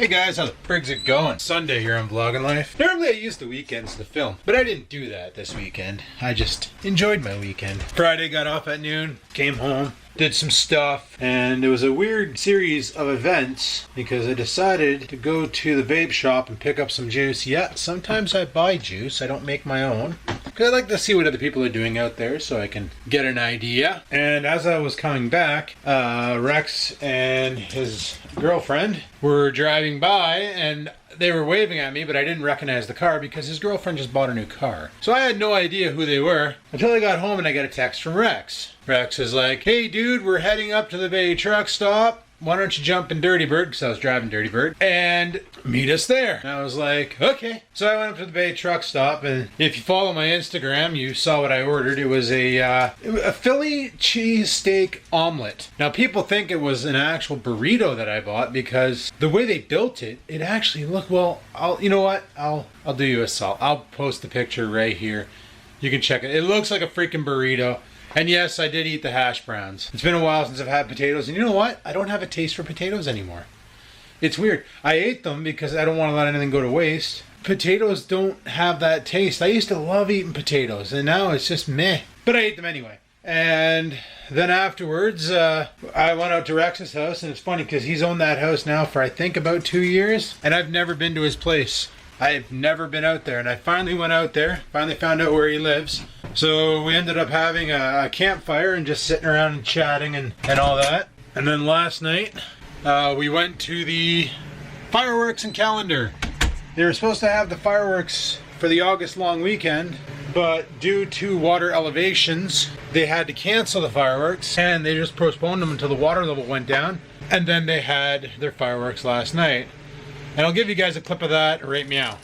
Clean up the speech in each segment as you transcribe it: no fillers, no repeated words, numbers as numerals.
Hey guys, how the frig's it going? Sunday here on Vlogging Life. Normally I use the weekends to film, but I didn't do that this weekend. I just enjoyed my weekend. Friday, got off at noon, came home, did some stuff, and it was a weird series of events because I decided to go to the vape shop and pick up some juice. Yeah, sometimes I buy juice, I don't make my own. Because I like to see what other people are doing out there so I can get an idea. And as I was coming back, Rex and his girlfriend were driving by and they were waving at me, but I didn't recognize the car because his girlfriend just bought a new car. So I had no idea who they were until I got home and I got a text from Rex. Rex is like, hey dude, we're heading up to the Bay truck stop. Why don't you jump in Dirty Bird, because I was driving Dirty Bird, and meet us there. And I was like, okay. So I went up to the Bay truck stop, and if you follow my Instagram, you saw what I ordered. It was a Philly cheesesteak omelet. Now, people think it was an actual burrito that I bought, because the way they built it, it actually looked, well, you know what? I'll do you a solid. I'll post the picture right here. You can check it. It looks like a freaking burrito. And yes, I did eat the hash browns. It's been a while since I've had potatoes, and you know what? I don't have a taste for potatoes anymore. It's weird. I ate them because I don't want to let anything go to waste. Potatoes don't have that taste. I used to love eating potatoes, and now it's just meh. But I ate them anyway. And then afterwards, I went out to Rex's house, and it's funny because he's owned that house now for I think about 2 years, and I've never been to his place. I've never been out there, and I finally went out there, finally found out where he lives. So we ended up having a campfire and just sitting around and chatting and all that. And then last night, we went to the fireworks and calendar. They were supposed to have the fireworks for the August long weekend, but due to water elevations, they had to cancel the fireworks, and they just postponed them until the water level went down. And then they had their fireworks last night. And I'll give you guys a clip of that right meow.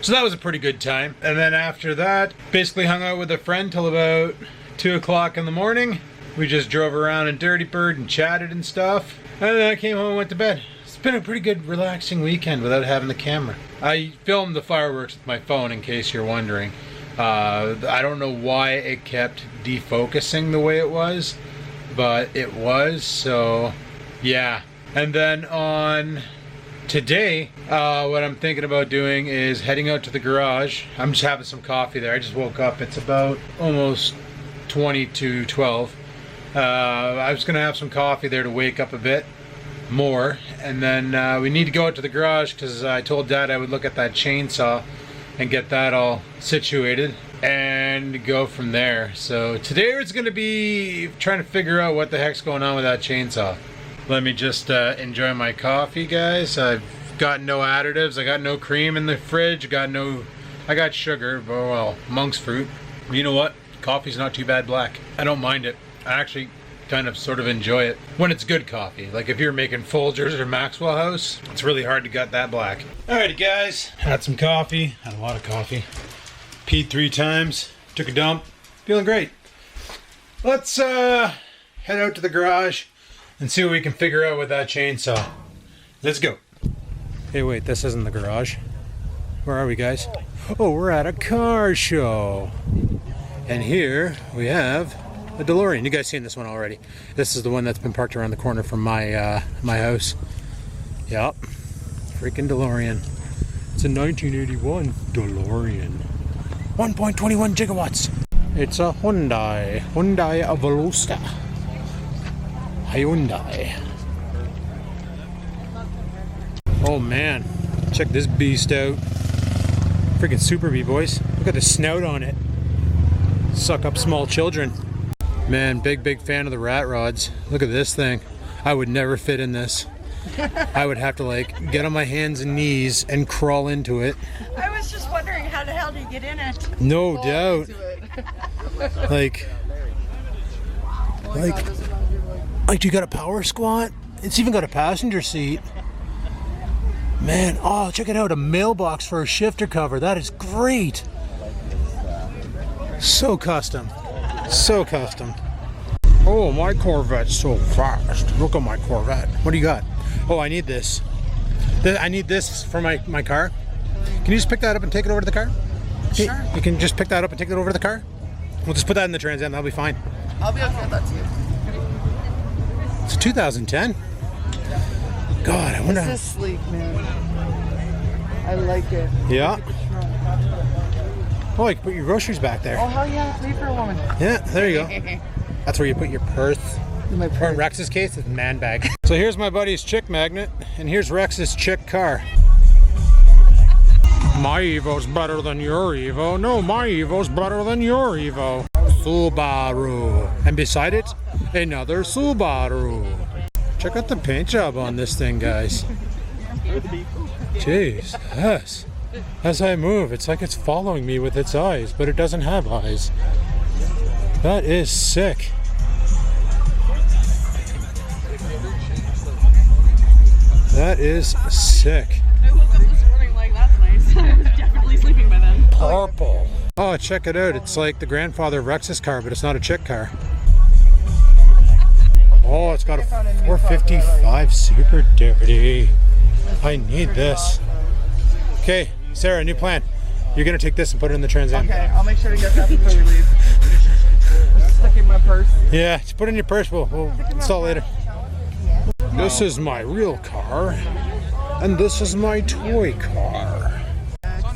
So that was a pretty good time. And then after that, basically hung out with a friend till about 2 o'clock in the morning. We just drove around in Dirty Bird and chatted and stuff. And then I came home and went to bed. It's been a pretty good relaxing weekend without having the camera. I filmed the fireworks with my phone in case you're wondering. I don't know why it kept defocusing the way it was, but it was, so yeah. And then on today, what I'm thinking about doing is heading out to the garage. I'm just having some coffee there. I just woke up. It's about almost 20 to 12. I was going to have some coffee there to wake up a bit more. And then we need to go out to the garage because I told Dad I would look at that chainsaw and get that all situated and go from there. So today it's going to be trying to figure out what the heck's going on with that chainsaw. Let me just enjoy my coffee, guys. I've got no additives. I got no cream in the fridge. I got sugar, but well, monk's fruit. You know what? Coffee's not too bad black. I don't mind it. I actually kind of sort of enjoy it when it's good coffee. Like if you're making Folgers or Maxwell House, it's really hard to get that black. Alrighty guys, had some coffee, had a lot of coffee. Peed 3 times, took a dump, feeling great. Let's head out to the garage and see what we can figure out with that chainsaw. Let's go. Hey wait, this isn't the garage. Where are we guys? Oh, we're at a car show. And here we have a DeLorean. You guys seen this one already. This is the one that's been parked around the corner from my my house. Yep. Freaking DeLorean. It's a 1981 DeLorean. 1.21 gigawatts. It's a Hyundai Veloster. Hyundai. Oh man, check this beast out. Freaking Super Bee, boys. Look at the snout on it. Suck up small children. Man, big fan of the rat rods. Look at this thing. I would never fit in this. I would have to like get on my hands and knees and crawl into it. I was just wondering how the hell do you get in it? No doubt. Like, you got a power squat? It's even got a passenger seat. Man, oh, check it out, a mailbox for a shifter cover. That is great. So custom. So custom. Oh, my Corvette's so fast. Look at my Corvette. What do you got? Oh, I need this. I need this for my car. Can you just pick that up and take it over to the car? Sure. You can just pick that up and take it over to the car? We'll just put that in the Trans Am. That'll be fine. I'll be okay with that too. It's 2010. God, I wonder. This is sleek, man. I like it. Yeah. Oh, you can put your groceries back there. Oh, hell yeah, it's made for a woman. Yeah, there you go. That's where you put your purse. My Or in Rex's case, it's a man bag. So here's my buddy's chick magnet, and here's Rex's chick car. My Evo's better than your Evo. No, my Evo's better than your Evo. Subaru. And beside it, another Subaru. Check out the paint job on this thing, guys. Jeez, yes. As I move, it's like it's following me with its eyes, but it doesn't have eyes. That is sick. That is sick. I woke up this morning like, that's nice. I was definitely sleeping by then. Purple. Oh, check it out. It's like the grandfather of Rex's car, but it's not a chick car. Oh, it's got a 455 Super Dirty. I need this. Okay, Sarah, new plan. You're gonna take this and put it in the Trans Am. Okay, I'll make sure to get that before we leave. Just stick it in my purse. Yeah, just put it in your purse. We'll install it later. This is my real car, and this is my toy car.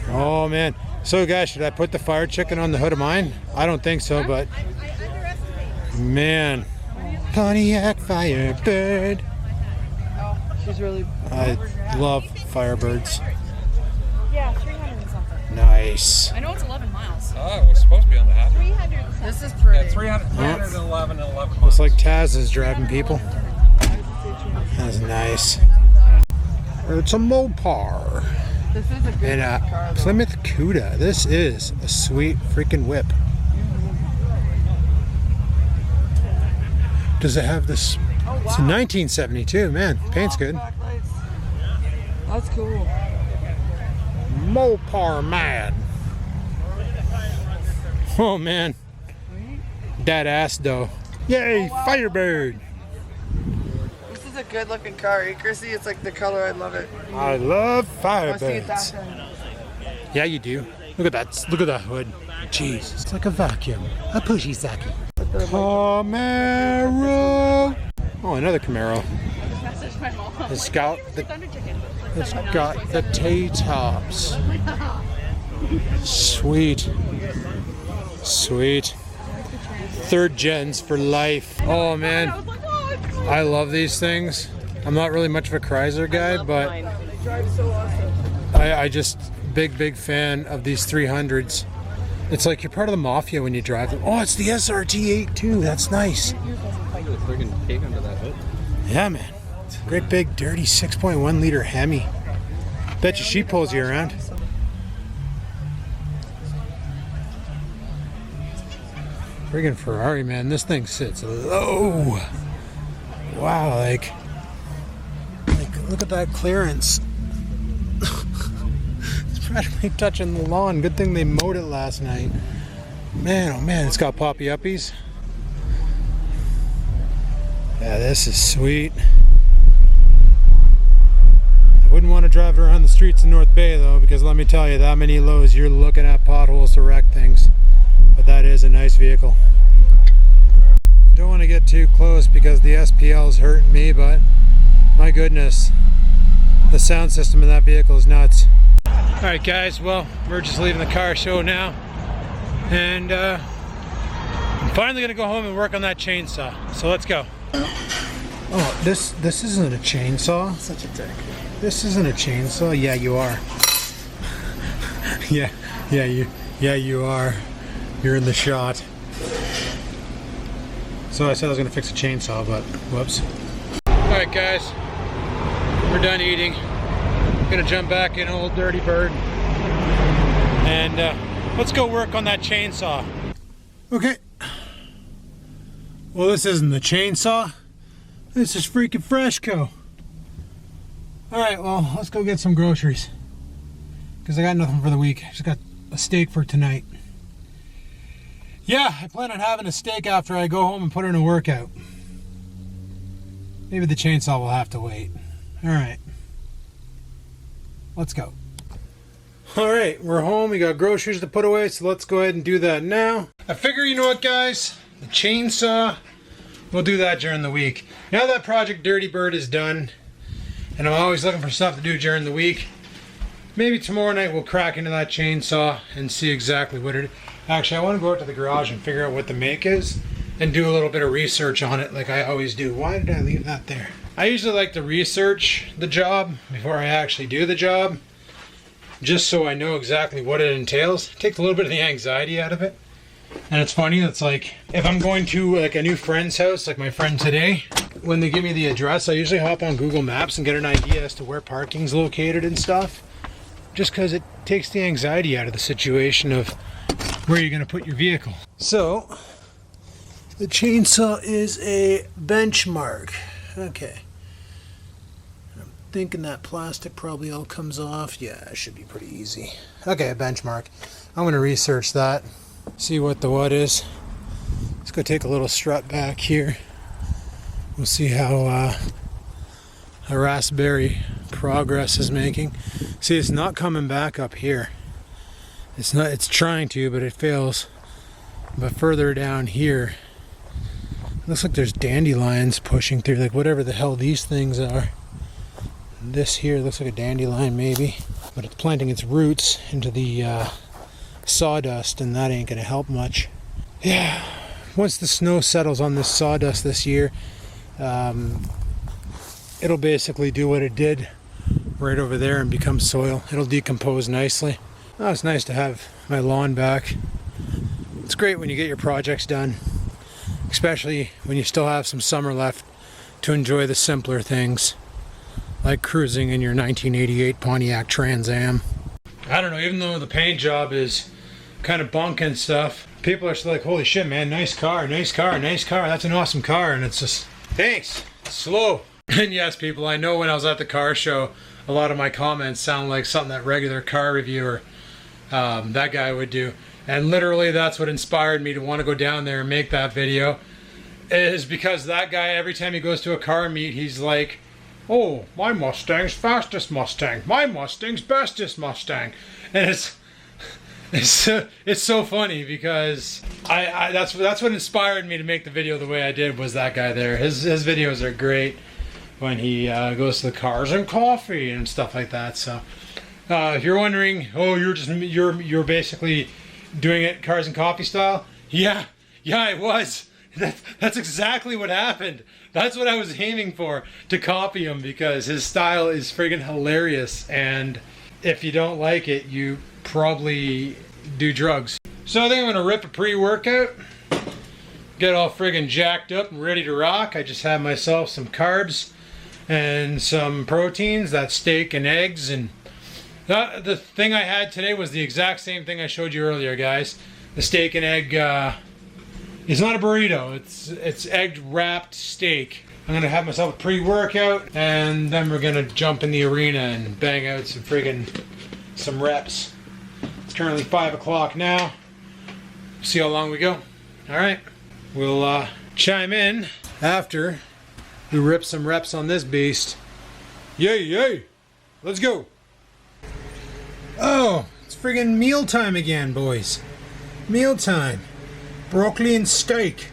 Oh man. So guys, should I put the fire chicken on the hood of mine? I don't think so, but man. Pontiac Firebird. Oh, she's really... I love Firebirds. Yeah, 300 and something. Nice. I know it's 11 miles. Oh, it was supposed to be on the hat. 300 and something. This is pretty. Yeah, 311 and 11 Looks miles. like Taz is driving people. That's nice. It's a Mopar. This is a good And a car, though. Plymouth Cuda. This is a sweet freaking whip. Does it have this? Oh, wow. It's a 1972, man. Paint's good. Backlights. That's cool. Mopar man. Oh man. That ass though. Yay, Firebird. This is a good looking car. You can see it's like the color. I love it. I love I want to see it Firebirds. that thing. Yeah, you do. Look at that. Look at that hood. Jeez, it's like a vacuum. A pushy saki. Camaro. Oh, another Camaro. Message my mom. It's got the, Thunder chicken. it's got the T-tops. Sweet. Sweet. Third gens for life. Oh man, I was like, oh, it's cool. I love these things. I'm not really much of a Chrysler guy, but It drives so awesome. I just big fan of these 300s. It's like you're part of the mafia when you drive them. Oh, it's the SRT8 too. That's nice. Friggin' pig under that hood. Yeah, man. It's a great big dirty 6.1 liter Hemi. Bet you she pulls you around. Friggin' Ferrari, man. This thing sits low. Wow, like look at that clearance. It's practically touching the lawn. Good thing they mowed it last night. Man, oh man, it's got poppy uppies. Yeah, this is sweet. I wouldn't want to drive it around the streets in North Bay though, because let me tell you, that many lows, you're looking at potholes to wreck things. But that is a nice vehicle. Don't want to get too close because the SPL is hurting me, but my goodness, the sound system in that vehicle is nuts. Alright guys, well, we're just leaving the car show now. And I'm finally going to go home and work on that chainsaw. So let's go. Oh, this isn't a chainsaw. Such a dick. This isn't a chainsaw. Yeah, you are. yeah, you are. You're in the shot. So I said I was going to fix a chainsaw, but whoops. Alright guys, we're done eating. Gonna jump back in old Dirty Bird. And let's go work on that chainsaw. Okay. Well, this isn't the chainsaw. This is freaking Freshco. Alright, well, let's go get some groceries. Because I got nothing for the week. I just got a steak for tonight. Yeah, I plan on having a steak after I go home and put in a workout. Maybe the chainsaw will have to wait. Alright. Let's go. Alright, we're home. We got groceries to put away, so let's go ahead and do that now. I figure, you know what guys? The chainsaw, we'll do that during the week. Now that Project Dirty Bird is done, and I'm always looking for stuff to do during the week, maybe tomorrow night we'll crack into that chainsaw and see exactly what it is. Actually, I want to go out to the garage and figure out what the make is and do a little bit of research on it like I always do. Why did I leave that there? I usually like to research the job before I actually do the job, just so I know exactly what it entails. It takes a little bit of the anxiety out of it. And it's funny, it's like if I'm going to like a new friend's house, like my friend today, when they give me the address, I usually hop on Google Maps and get an idea as to where parking's located and stuff, just because it takes the anxiety out of the situation of where you're going to put your vehicle. So the chainsaw is a benchmark. Okay. I'm thinking that plastic probably all comes off. Yeah, it should be pretty easy. Okay, a benchmark. I'm going to research that. See what the what is. Let's go take a little strut back here. We'll see how a raspberry progress is making. See, it's not coming back up here. It's trying to, but it fails. But further down here, it looks like there's dandelions pushing through, like whatever the hell these things are. This here looks like a dandelion maybe, but it's planting its roots into the sawdust, and that ain't gonna help much. Yeah, once the snow settles on this sawdust this year, it'll basically do what it did right over there and become soil. It'll decompose nicely. Oh, it's nice to have my lawn back. It's great when you get your projects done, especially when you still have some summer left to enjoy the simpler things, like cruising in your 1988 Pontiac Trans Am. I don't know, even though the paint job is kind of bunk and stuff, people are still like, holy shit man, nice car, nice car, nice car, that's an awesome car. And it's just, thanks, it's slow. And yes people, I know when I was at the car show, a lot of my comments sound like something that regular car reviewer, that guy would do. And literally that's what inspired me to want to go down there and make that video, is because that guy, every time he goes to a car meet, he's like, oh, my Mustang's fastest Mustang, my Mustang's bestest Mustang. And it's so funny because that's what inspired me to make the video the way I did, was that guy there. His videos are great when he goes to the Cars and Coffee and stuff like that. So if you're wondering, oh, you're basically doing it Cars and Coffee style, yeah it was. That's exactly what happened. That's what I was aiming for, to copy him, because his style is friggin' hilarious, and if you don't like it, you probably do drugs. So I think I'm gonna rip a pre-workout, get all friggin' jacked up and ready to rock. I just had myself some carbs. and some proteins, that's steak and eggs. And the thing I had today was the exact same thing I showed you earlier, guys. The steak and egg, it's not a burrito, it's egg wrapped steak. I'm gonna have myself a pre-workout, and then we're gonna jump in the arena and bang out some reps. It's currently 5 o'clock now. See how long we go. All right, we'll chime in after we rip some reps on this beast. Yay, yay! Let's go. Oh, it's friggin' meal time again, boys. Meal time. Broccoli and steak.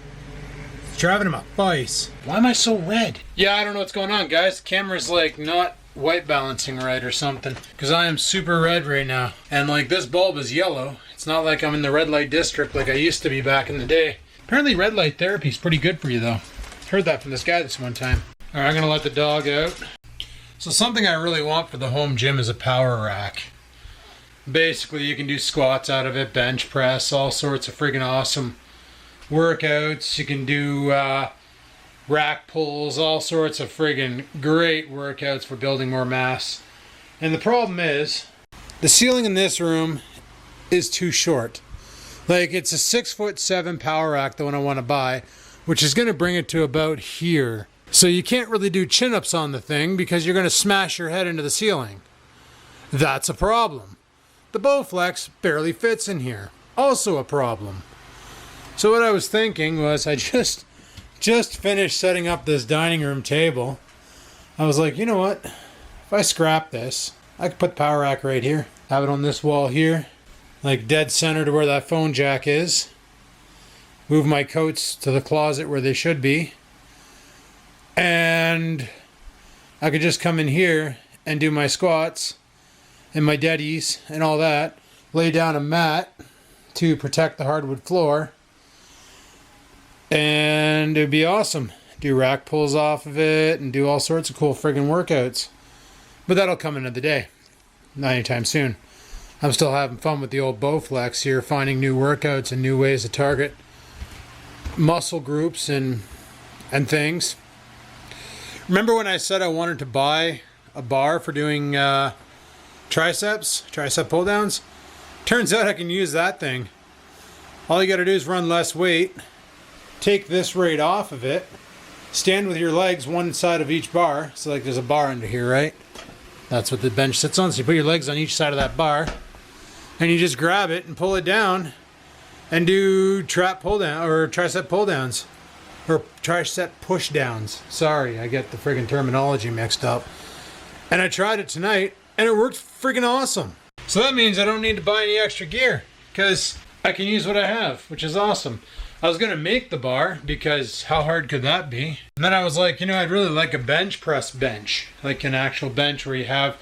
It's driving my face. Why am I so red? Yeah, I don't know what's going on, guys. The camera's like not white balancing right or something, because I am super red right now. And like this bulb is yellow. It's not like I'm in the red light district like I used to be back in the day. Apparently red light therapy is pretty good for you though. Heard that from this guy this one time. Alright, I'm gonna let the dog out. So something I really want for the home gym is a power rack. Basically you can do squats out of it, bench press, all sorts of friggin' awesome workouts. You can do rack pulls, all sorts of friggin' great workouts for building more mass. And the problem is, the ceiling in this room is too short. Like, it's a 6'7" power rack, the one I want to buy, which is going to bring it to about here. So you can't really do chin-ups on the thing because you're going to smash your head into the ceiling. That's a problem. The Bowflex barely fits in here. Also a problem. So what I was thinking was, I just finished setting up this dining room table. I was like, you know what? If I scrap this, I could put the power rack right here. Have it on this wall here. Like dead center to where that phone jack is. Move my coats to the closet where they should be. And I could just come in here and do my squats and my deadies and all that. Lay down a mat to protect the hardwood floor. And it'd be awesome. Do rack pulls off of it and do all sorts of cool friggin' workouts. But that'll come another day. Not anytime soon. I'm still having fun with the old Bowflex here, finding new workouts and new ways to target muscle groups and things. Remember when I said I wanted to buy a bar for doing tricep pull downs? Turns out I can use that thing. All you gotta do is run less weight, take this right off of it, stand with your legs one side of each bar. So like there's a bar under here, right? That's what the bench sits on. So you put your legs on each side of that bar and you just grab it and pull it down and do trap pull down or tricep pull downs or tricep push downs. Sorry, I get the friggin' terminology mixed up. And I tried it tonight and it worked friggin' awesome. So that means I don't need to buy any extra gear because I can use what I have, which is awesome. I was going to make the bar because how hard could that be? And then I was like, you know, I'd really like a bench press bench. Like an actual bench where you have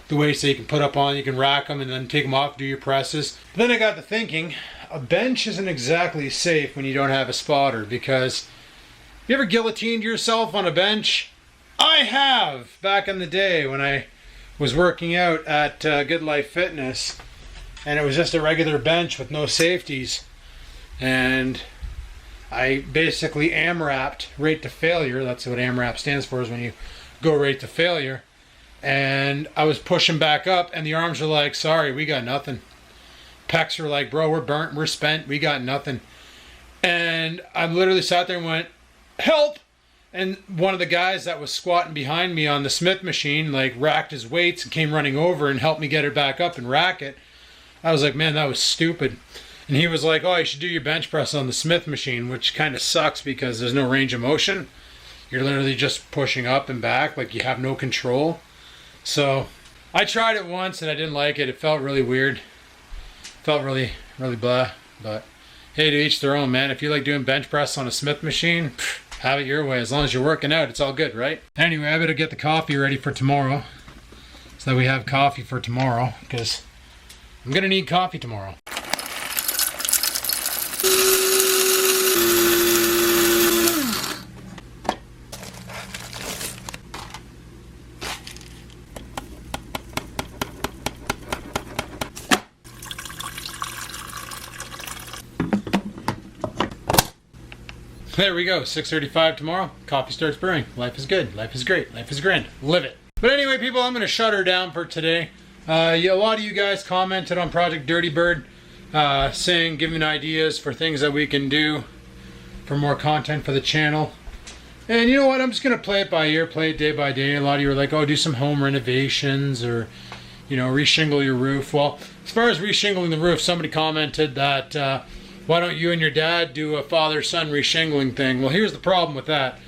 the weights that you can put up on, you can rack them and then take them off, do your presses. But then I got to thinking, a bench isn't exactly safe when you don't have a spotter because you ever guillotined yourself on a bench? I have! Back in the day when I was working out at Good Life Fitness and it was just a regular bench with no safeties. And I basically AMRAP'd rate to failure. That's what AMRAP stands for, is when you go rate to failure. And I was pushing back up and the arms were like, sorry, we got nothing. Pecs were like, bro, we're burnt, we're spent, we got nothing. And I literally sat there and went, help! And one of the guys that was squatting behind me on the Smith machine like racked his weights and came running over and helped me get it back up and rack it. I was like, man, that was stupid. And he was like, oh, you should do your bench press on the Smith machine, which kind of sucks because there's no range of motion. You're literally just pushing up and back, like you have no control. So I tried it once and I didn't like it. It felt really weird. Felt really, really blah. But hey, to each their own, man. If you like doing bench press on a Smith machine, have it your way. As long as you're working out, it's all good, right? Anyway, I better get the coffee ready for tomorrow so that we have coffee for tomorrow because I'm going to need coffee tomorrow. There we go, 6:35 tomorrow. Coffee starts brewing. Life is good. Life is great. Life is grand. Live it. But anyway, people, I'm going to shut her down for today. A lot of you guys commented on Project Dirty Bird, saying, giving ideas for things that we can do for more content for the channel. And you know what? I'm just going to play it by ear, play it day by day. A lot of you are like, oh, do some home renovations or, you know, reshingle your roof. Well, as far as reshingling the roof, somebody commented that, why don't you and your dad do a father-son reshingling thing? Well, here's the problem with that.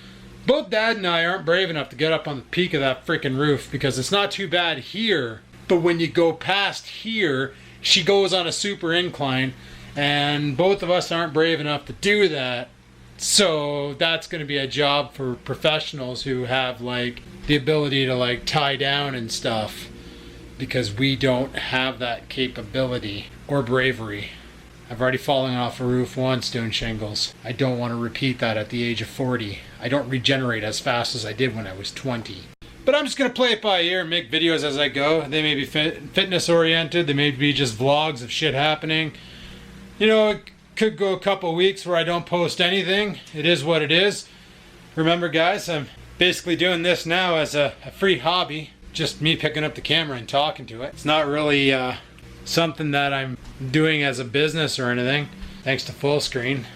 Both Dad and I aren't brave enough to get up on the peak of that freaking roof because it's not too bad here. But when you go past here, she goes on a super incline, and both of us aren't brave enough to do that. So that's going to be a job for professionals who have like the ability to like tie down and stuff, because we don't have that capability or bravery. I've already fallen off a roof once doing shingles. I don't want to repeat that at the age of 40. I don't regenerate as fast as I did when I was 20. But I'm just going to play it by ear and make videos as I go. They may be fitness oriented. They may be just vlogs of shit happening. You know, it could go a couple weeks where I don't post anything. It is what it is. Remember, guys, I'm basically doing this now as a free hobby. Just me picking up the camera and talking to it. It's not really something that I'm doing as a business or anything. Thanks to full screen.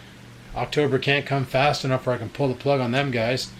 October can't come fast enough where I can pull the plug on them guys.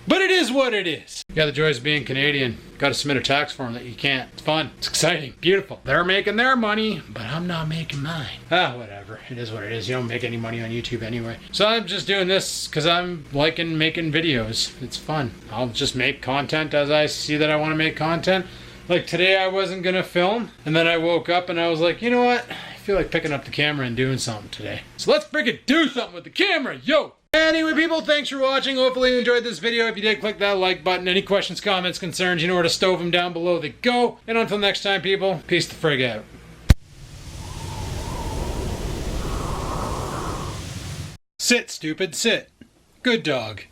But it is what it is. Yeah, the joys of being Canadian. Got to submit a tax form that you can't. It's fun. It's exciting. Beautiful. They're making their money, but I'm not making mine. Ah, whatever. It is what it is. You don't make any money on YouTube anyway. So I'm just doing this because I'm liking making videos. It's fun. I'll just make content as I see that I want to make content. Like today I wasn't going to film, and then I woke up and I was like, you know what? I feel like picking up the camera and doing something today. So let's freaking do something with the camera, yo! Anyway, people, thanks for watching. Hopefully you enjoyed this video. If you did, click that like button. Any questions, comments, concerns, you know where to stove them down below. They go. And until next time, people, peace the frig out. Sit, stupid, sit. Good dog.